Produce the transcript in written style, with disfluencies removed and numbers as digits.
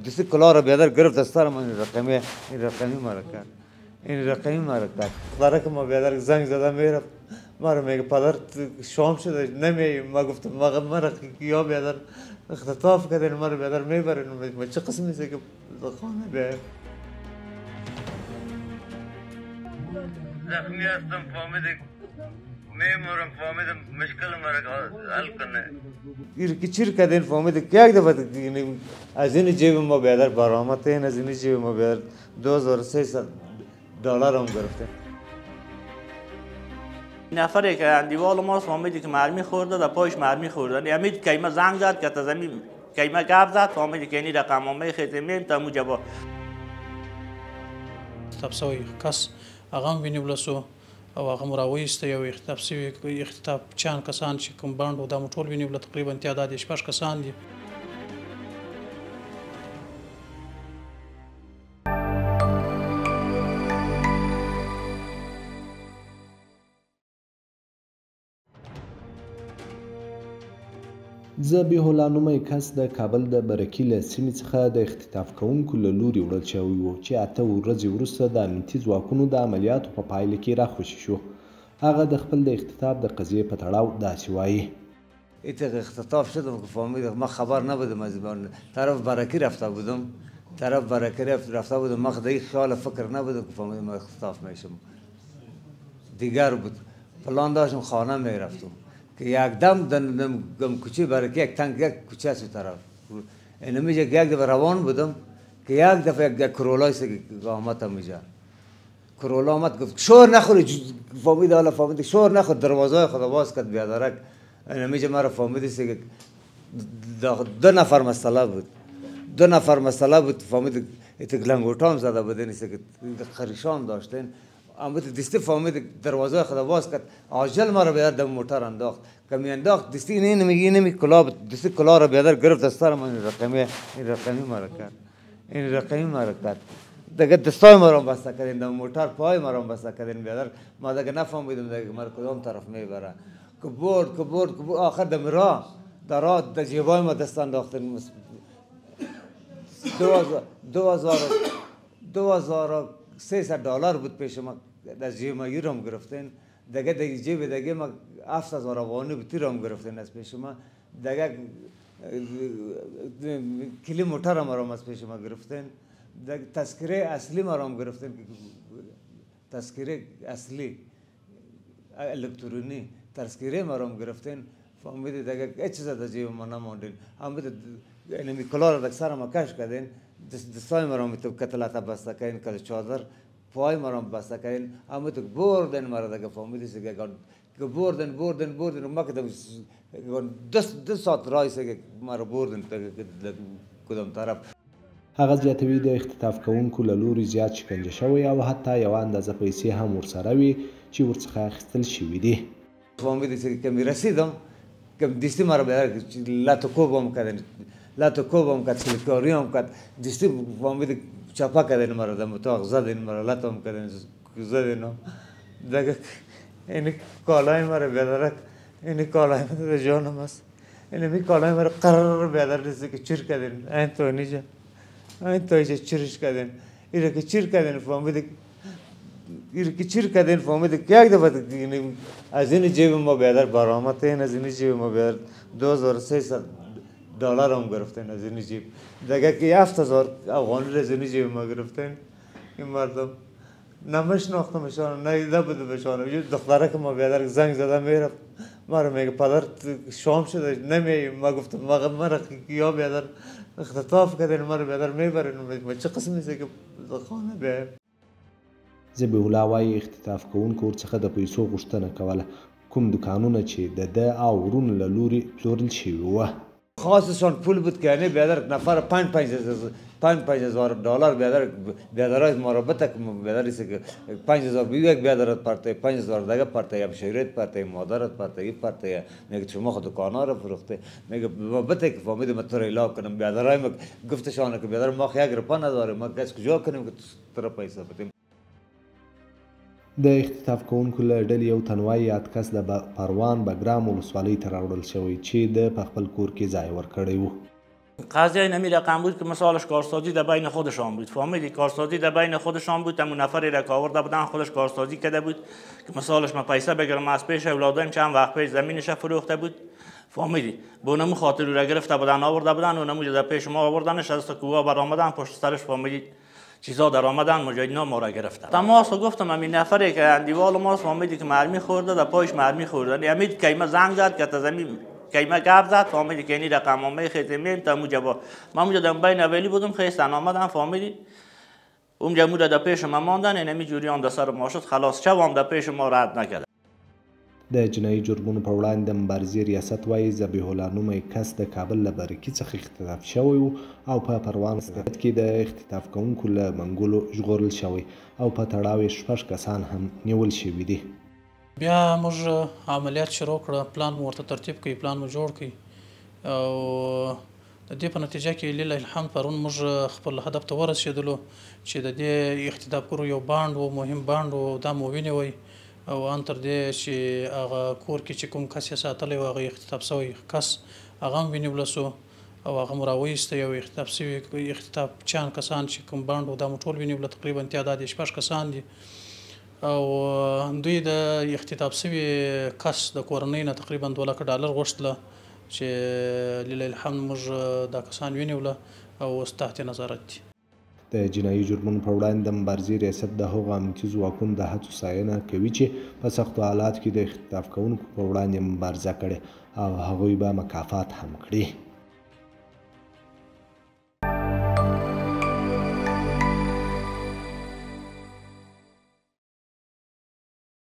دستی کلا را بیادر گرفت از سرم. این رقمی مرکت، این رقمی مرکت. داره که ما بیادر زنگ زدم میرفت، ما رو میگه پدر شام شده نمی. ما گفتم ما را یا بیادر اختطاف کردین، ما رو بیادر میبرین. ما چه قسم نیست که خانه بیایم. زخمی هستم، فهمیدی میمورم، فهمیدم مشکل مرا حل کنه. گیر که چیر کردین فهمیدی که یک دفعه از این جیب ما بیادر برآمد، این از این جیب ما بیادر $2300 هم گرفته. نفری که اندیوال ما فهمیدی که مرمی خورده در پایش مرمی خورده. امید کیما زنگ زد که تا زمین کیما گپ زد، فهمیدی که این رقم ما میخیزه میم تا موجبا تبصوی کس اغام بینی بلسو او هغه مو راویسته یو اختطاف سوي اختطاف چند کسان چې کوم بانډ و دا مو ټول ویني بله تقریبا تعداد یې 6 کسان دي. ذبیح الله نومی کس د کابل د برکي له سیمې څخه د اختطاف کوونکو له لوري وړل شوی و چې 8 ورځې وروسته د امنیتي ځواکونو د عملیاتو په پایله کې راخوشي شو. هغه د خپل د اختطاف د قضیې په تړاو داسې وایي: اختطاف شدم که فهمیدم، ما خبر نبودم از طرف برکی رفته بودم، رفته بودم، ما خدایی خیال فکر نبودم که فهمیدم اختطاف میشم. دیگر بود پلان داشتم خانه میرفتم که یک دم دم کوچه برکی یک تنگ یک کوچه از طرف اینمیجا یک دفعه روان بودم که یک دفعه یک کرولای سه آمد میجا کرولا آمد گفت شور نخوری، فهمید حالا فهمید شور نخور، دروازه خدا باز کرد بیادرک. اینمیجا مرا فهمیدی سه 2 نفر مسئله بود، فهمید ایت لنگوټا هم زده بود، نیست که خریشان داشتین. اما دستی فهمید دروازه خدا باز کرد، عاجل ما رو بیادر دم موتر انداخت، کمی انداخت دستی نمی کلا دستی کلا رو بیادر گرفت از سرم. این رقمی مرکت، این رقمی مرکت. دیگه دستای ما رو بسته کردین، دم موتر پای ما رو بسته کردین بیادر. ما دیگه نفهمیدم دیگه ما کدام طرف میبره. کبرد آخر دم راه در جیبای ما دست انداختن. $2300 بود پیش ما، در جیب ما یورم گرفتین. دیگه در جیب دیگه ما 7000 افغانی بود تیرم گرفتین از پیش ما. دیگه کلی موتر ما رو از پیش ما گرفتین. تذکره اصلی ما رو گرفتین، تذکره اصلی الکترونی تذکره ما رو گرفتین. فهمیدی دیگه هیچ چیز در جیب ما نماندین. اینمی کلا را سر ما کش کردین، دستای ما را میتونم کتلات بسته کردین، کل چادر پای ما را بسته کردین. اما تو بردن ما را دیگه فهمیدی سه که بردن ما که 2 ساعت رای سه ما را بردن کدام طرف. هغه زیاتوي د اختطاف کوونکو له لوري زیات شکنجه شوی او حتی یوه اندازه پیسې هم ورسره وي چې ورڅخه اخیستل شوي دي. فهمیدی سه که می رسیدم که دستی ما را بیادر لاتوکوب هم کرد، سلیکاری هم کرد، دستی فهمیدی چاپا کردین ما را دم اتاق زدین ما را لات هم کردین زدین هم دیگه. این کالای ما را بیادر، این کالای ما را جانم است، اینمی کالای ما را قرار بیادر نیست که چیر کردین. این تو نیجا این تو ایجا چیرش کردین، ایره که چیر کردین فهمیدی که یک دفعه از این جیب ما بیادر برآمد، این از این جیب ما بیادر $2300 هم گرفتین از این جیب. دیگه که 7000 افغانی از این جیب ما گرفتین. این مردم نمیشناختمشان، ندیده بودمشان. دختره که ما بیادر زنگ زده میرفت، ما رو میگه پدر شام شده نمی. ما گفتم ما را یا بیادر اختطاف کردین، ما رو بیادر میبرین. ما چه قسم نیست که خانه بیایم. ذبیح الله وایي اختطاف کوونکو ورڅخه د پیسو غوښتنه کوله، کوم دوکانونه چې د ده او ورونو له لوري پلورل شوي وه. خاصشان پول بود که یعنی بیادر نفر $5000 بیادرای مرابطه که بیادر ایسه که 5000 یک بیادرت پرته، 5000 دیگه پرته، همشیرت پرته، مادرت پرته، این پرته. میگه شما خود دکانا رو فروخته. میگه بابته که فهمیدم تو رو اعلام کنم. بیادرای ما گفتشانه که بیادر ما 1 روپا نداره، ما کس کجا کنیم که تو پیسه بدیم. د اختطاف کوونکو له ډلې یو تن وایي 8 کس د پروان بګرام ولسوالۍ ته راوړل شوی چې د په خپل کور کې ځای ورکړی و. قضیه نمی رقم بود که مثالش کارسازی در بین خودشان بود، فهمیدی؟ کارسازی در بین خودشان بود. همون نفری را که آورده بودن خودش کارسازی کرده بود که مثالش من پیسه بگیرم از پیش اولادم، چند وقت پیش زمینش فروخته بود، فهمیدی؟ به نمو خاطر رو را گرفته بودن آورده بودن و نمو در پیش ما آوردنش از کوه بر آمدن پشت سرش، فهمیدی؟ چیزا در آمدن مجاهدینا ما را گرفتن. تماس گفتم همین نفری که اندیوال ماست، فهمیدی که مرمی خورده، در پایش مرمی خورده. امید کیما زنگ زد که زمین کیما گپ زد، فهمیدی که اینی رقمامه خیلی میم تا موجبا من اونجا در بین اولی بودم، خیستن آمدن، فهمیدی؟ اونجا مورد در پیش ما ماندن، اینمی جوریان در سر ما شد، خلاص چوام در پیش ما رد نکرد. د جنایي جرمونو په وړاندې د مبارزې ریاست وایي ذبیح الله نومی کس د کابل له برکي څخه اختطاف شوی و او په پروان ولایت کې د اختطاف کوونکو له منګولو ژغورل شوی او په تړاو یې 6 کسان هم نیول شوي دي. بیا موږ عملیات شروع کړه، پلان مو ورته ترتیب کړئ، پلان مو جوړ کړئ او د دې په نتیجه کې لله الحمد پرون موږ خپل هدف ته ورسېدلو چې د دې اختطاف کړو یو باند و، مهم باند و، دا مو ونیوی او ان تر دې چې هغه کور کې چې کوم کس یې ساتلی و هغه اختطاف سوی کس هغه هم ونیوله سو او هغه مو راویستی او اختطاف سوي اختطاف چند کسان چې کوم باند و دا مو ټول ونیوله، تقریبا تعداد یې 6 کسان دي او دوی د اختطاف سوي کس د کورنۍ نه تقریبا $2 غوښتله چې لله الحمد موږ دا کسان ونیوله او اوس تحت نظارت دي. د جنایي جرمونو په وړاندې د مبارزې ریاست د هغو امنیتي ځواکونو د هڅو ستاینه کوي چې په سختو حالاتو کې د اختطاف کوونکو په وړاندې مبارزه کړې او هغوی به مکافات هم کړي.